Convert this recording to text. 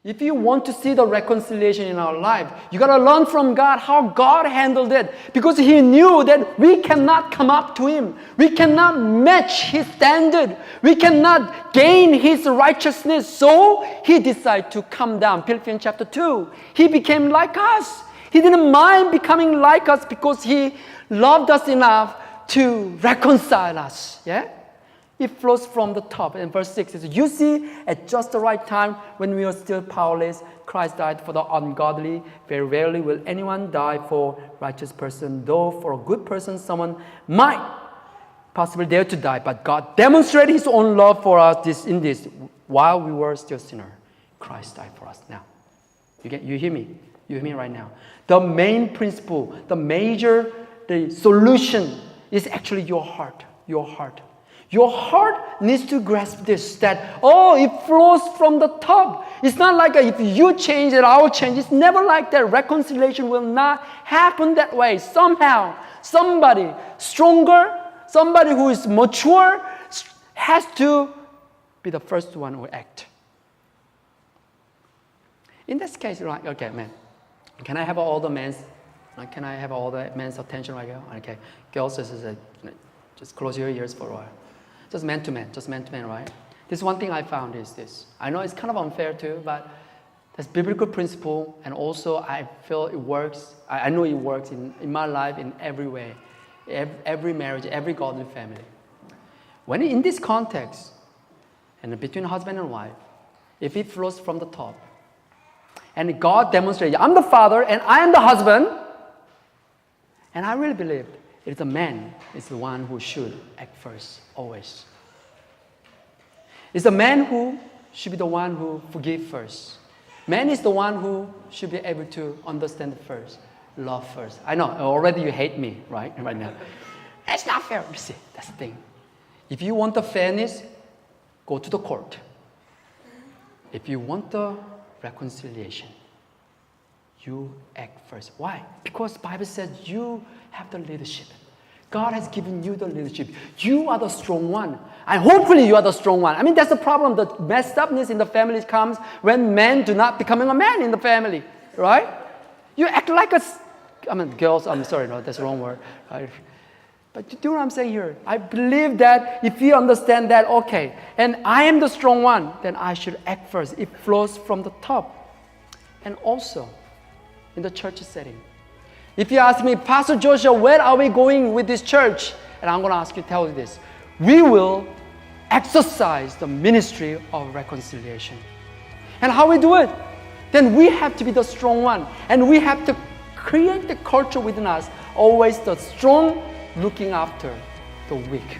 If you want to see the reconciliation in our life, you got to learn from God how God handled it. Because He knew that we cannot come up to Him. We cannot match His standard. We cannot gain His righteousness. So He decided to come down. Philippians chapter 2. He became like us. He didn't mind becoming like us because He loved us enough to reconcile us. Yeah? It flows from the top. And verse 6 is, you see, at just the right time, when we were still powerless, Christ died for the ungodly. Very rarely will anyone die for a righteous person, though for a good person, someone might possibly dare to die. But God demonstrated His own love for us in this. While we were still sinners, Christ died for us. Now, you hear me? You hear me right now? The main principle, the solution is actually your heart. Your heart. Your heart needs to grasp this, that, it flows from the top. It's not like if you change it, I will change. It's never like that. Reconciliation will not happen that way. Somehow, somebody stronger, somebody who is mature, has to be the first one who act. In this case, right, okay, man, can I have all the men's attention right now? Okay, girls, just close your ears for a while. Just man to man, right? This one thing I found is this. I know it's kind of unfair too, but that's biblical principle, and also I feel it works. I know it works in my life in every way, every marriage, every godly family. When in this context, and between husband and wife, if it flows from the top, and God demonstrates, I'm the father and I am the husband, and I really believe it's the man is the one who should act first, always. It's the man who should be the one who forgive first. Man is the one who should be able to understand first, love first. I know, already you hate me, right now. That's not fair. You see, that's the thing. If you want the fairness, go to the court. If you want the reconciliation, you act first. Why? Because the Bible says you have the leadership. God has given you the leadership. You are the strong one. And hopefully you are the strong one. I mean, that's the problem. The messed upness in the family comes when men do not becoming a man in the family. Right? You act like girls, I'm sorry, no, that's the wrong word. Right? But you do what I'm saying here. I believe that if you understand that, okay, and I am the strong one, then I should act first. It flows from the top. And also, in the church setting. If you ask me, Pastor Joshua, where are we going with this church? And I'm going to tell you this. We will exercise the ministry of reconciliation. And how we do it? Then we have to be the strong one. And we have to create the culture within us, always the strong looking after the weak.